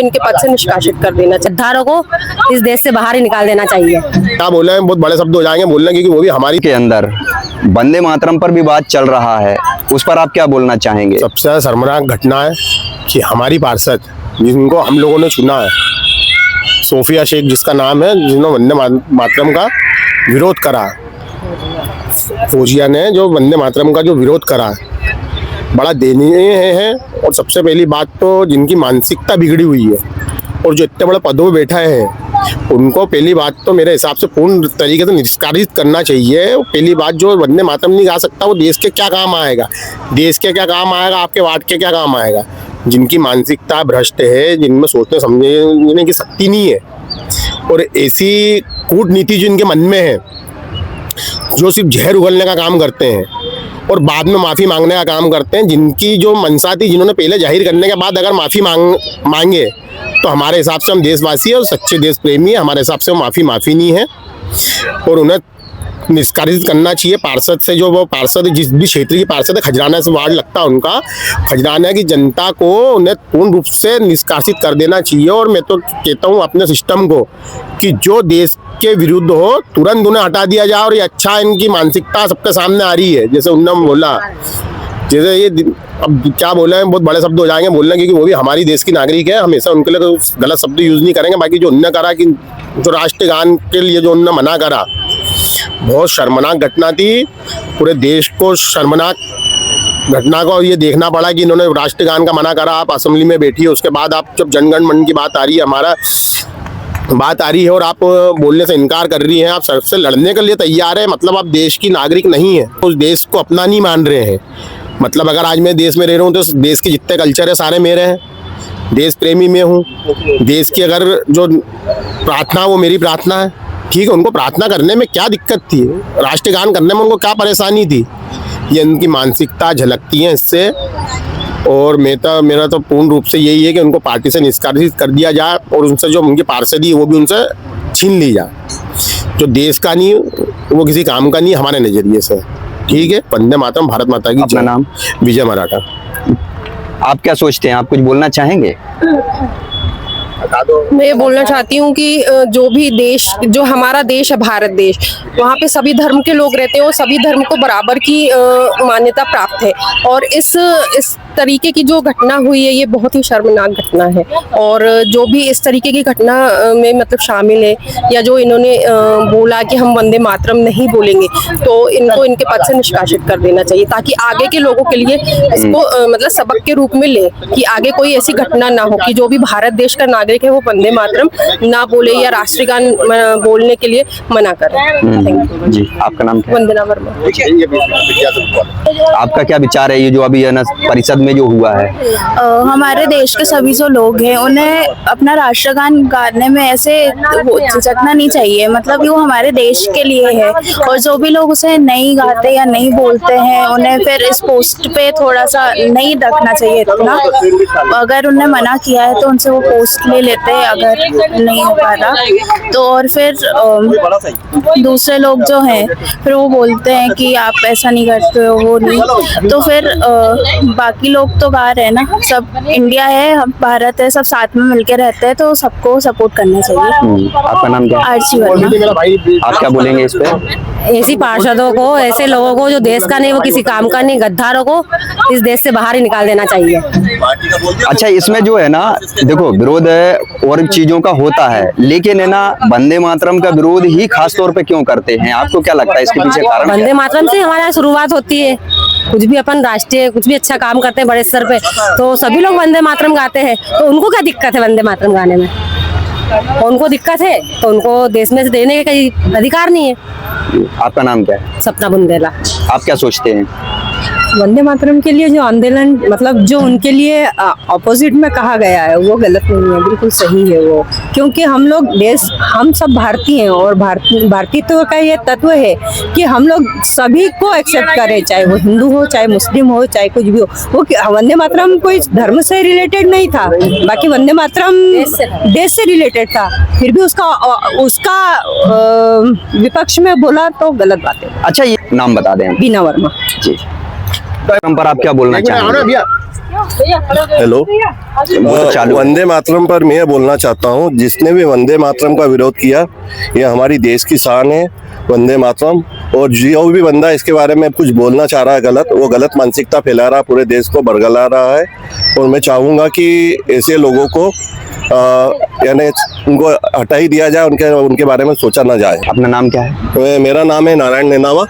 इनके पद से निष्कासित कर देना चाहिए। गद्दारों को इस देश से बाहर ही निकाल देना चाहिए। क्या बोले हैं, बहुत बड़े शब्द हो जाएंगे बोलने की, वो भी हमारी के अंदर वंदे मातरम पर भी बात चल रहा है, उस पर आप क्या बोलना चाहेंगे? सबसे शर्मनाक घटना है कि हमारी पार्षद जिनको हम लोगों ने चुना है, सोफिया शेख जिसका नाम है, जिन्होंने वंदे मातरम का विरोध करा, फौजिया ने जो वंदे मातरम का जो विरोध करा, बड़ा दयनीय है। और सबसे पहली बात तो जिनकी मानसिकता बिगड़ी हुई है और जो इतने बड़े पदों में बैठा है, उनको पहली बात तो मेरे हिसाब से पूर्ण तरीके से निष्कासित करना चाहिए। पहली बात, जो वंदे मातरम नहीं गा सकता वो देश के क्या काम आएगा, देश के क्या काम आएगा, आपके वार्ड के क्या काम आएगा। जिनकी मानसिकता भ्रष्ट है, जिनमें सोचने समझने की शक्ति नहीं है और ऐसी कूटनीति जो इनके मन में है, जो सिर्फ जहर उगलने का काम करते हैं और बाद में माफ़ी मांगने का काम करते हैं। जिनकी जो मनसा थी, जिन्होंने पहले जाहिर करने के बाद अगर माफ़ी मांगे तो हमारे हिसाब से हम देशवासी हैं और सच्चे देश प्रेमी है, हमारे हिसाब से वो माफ़ी नहीं है और उन्हें निष्कासित करना चाहिए पार्षद से। जो वो पार्षद जिस भी क्षेत्र की पार्षद है, खजराना से वार्ड लगता है उनका, खजराना की जनता को उन्हें पूर्ण रूप से निष्कासित कर देना चाहिए। और मैं तो कहता हूँ अपने सिस्टम को कि जो देश के विरुद्ध हो तुरंत उन्हें हटा दिया जाए। और ये अच्छा, इनकी मानसिकता सबके सामने आ रही है, जैसे उन्होंने बोला, जैसे ये अब क्या बोले हैं, बहुत बड़े शब्द हो जाएंगे बोलने की, वो भी हमारी देश की नागरिक है, हमेशा उनके लिए गलत शब्द यूज़ नहीं करेंगे। बाकी जो उन्होंने करा कि जो राष्ट्रगान के लिए जो उन्होंने मना करा, बहुत शर्मनाक घटना थी। पूरे देश को शर्मनाक घटना को ये देखना पड़ा कि इन्होंने राष्ट्रगान का मना करा। आप असेंबली में बैठी है, उसके बाद आप जब जनगण मन की बात आ रही है, हमारा बात आ रही है और आप बोलने से इनकार कर रही हैं, आप सर से लड़ने के लिए तैयार है, मतलब आप देश की नागरिक नहीं है, उस देश को अपना नहीं मान रहे हैं। मतलब अगर आज मैं देश में रह रहा हूँ तो देश के जितने कल्चर है सारे मेरे हैं, देश प्रेमी मैं हूँ। देश की अगर जो प्रार्थना, वो मेरी प्रार्थना है, ठीक है। उनको प्रार्थना करने में क्या दिक्कत थी, राष्ट्रगान करने में उनको क्या परेशानी थी, ये इनकी मानसिकता झलकती है इससे। और मेरा तो पूर्ण रूप से यही है कि उनको पार्टी से निष्कासित कर दिया जाए और उनसे जो उनकी पार्षदी है वो भी उनसे छीन ली जाए। जो देश का नहीं, वो किसी काम का नहीं, हमारे नज़रिए से। ठीक है। वंदे मातरम, भारत माता की। अपना नाम? विजय मराठा। आप क्या सोचते हैं, आप कुछ बोलना चाहेंगे? मैं ये बोलना चाहती हूँ कि जो भी देश, जो हमारा देश है भारत देश, वहाँ पे सभी धर्म के लोग रहते हैं और सभी धर्म को बराबर की मान्यता प्राप्त है। और इस तरीके की जो घटना हुई है, ये बहुत ही शर्मनाक घटना है। और जो भी इस तरीके की घटना में मतलब शामिल है, या जो इन्होंने बोला कि हम वंदे मातरम नहीं बोलेंगे, तो इनको इनके पद से निष्कासित कर देना चाहिए, ताकि आगे के लोगों के लिए इसको मतलब सबक के रूप में ले, कि आगे कोई ऐसी घटना ना हो कि जो भी भारत देश का नागरिक है वो वंदे मातरम ना बोले या राष्ट्रगान बोलने के लिए मना करे। जी, आपका नाम क्या है? वंदना वर्मा। आपका क्या विचार है ये जो अभी परिषद में जो हुआ है? हमारे देश के सभी जो लोग हैं उन्हें अपना राष्ट्रगान गाने में ऐसे झिझकना नहीं चाहिए। मतलब वो हमारे देश के लिए है और जो भी लोग उसे नहीं गाते या नहीं बोलते हैं, उन्हें फिर इस पोस्ट पे थोड़ा सा नहीं रखना चाहिए इतना। अगर उन्हें मना किया है तो उनसे वो पोस्ट ले लेते हैं, अगर नहीं हो पा रहा तो। और फिर दूसरे लोग जो हैं फिर वो बोलते हैं कि आप ऐसा नहीं करते हो, वो नहीं, तो फिर बाकी लोग तो गा रहे हैं ना, सब इंडिया है, हम भारत है, सब साथ में मिलके रहते हैं, तो सबको सपोर्ट करना चाहिए। आपका नाम क्या? आरसी वर्मा। आप क्या बोलेंगे इस पे? ऐसी पार्षदों को, ऐसे लोगों को जो देश का नहीं, वो किसी काम का नहीं, गद्दारों को इस देश से बाहर ही निकाल देना चाहिए। अच्छा, इसमें जो है ना, देखो विरोध और चीजों का होता है, लेकिन है ना, वंदे मातरम का विरोध ही खास तौर पे क्यों करते हैं? आपको क्या लगता है इसके पीछे कारण? वंदे मातरम से हमारे यहाँ शुरुआत होती है, कुछ भी अपन राष्ट्रीय कुछ भी अच्छा काम करते हैं बड़े स्तर पे, तो सभी लोग वंदे मातरम गाते हैं। तो उनको क्या दिक्कत है वंदे मातरम गाने में? उनको दिक्कत है तो उनको देश में से देने का कोई अधिकार नहीं है। आपका नाम क्या है? सपना बुंदेला। आप क्या सोचते हैं? वंदे मातरम के लिए जो आंदोलन, मतलब जो उनके लिए अपोजिट में कहा गया है, वो गलत नहीं है, बिल्कुल सही है वो। क्योंकि हम लोग देश, हम सब भारतीय हैं और भारतीयत्व का ये तत्व है कि हम लोग सभी को एक्सेप्ट करें, चाहे वो हिंदू हो, चाहे मुस्लिम हो, चाहे कुछ भी हो। वो वंदे मातरम कोई धर्म से रिलेटेड नहीं था, बाकी वंदे मातरम देश से रिलेटेड था, फिर भी उसका विपक्ष में बोला तो गलत बात है। अच्छा, ये नाम बता दें। बीना वर्मा। जी, पर आप क्या बोलना चाहेंगे? हेलो, वो तो चालू है। वंदे मातरम पर मैं ये बोलना चाहता हूँ, जिसने भी वंदे मातरम का विरोध किया, ये हमारी देश की शान है वंदे मातरम। और जो भी बंदा इसके बारे में कुछ बोलना चाह रहा है गलत, वो गलत मानसिकता फैला रहा है, पूरे देश को बरगला रहा है। और मैं चाहूँगा कि ऐसे लोगों को यानी उनको हटा ही दिया जाए, उनके बारे में सोचा ना जाए। अपना नाम क्या है? मेरा नाम है नारायण नेनावा।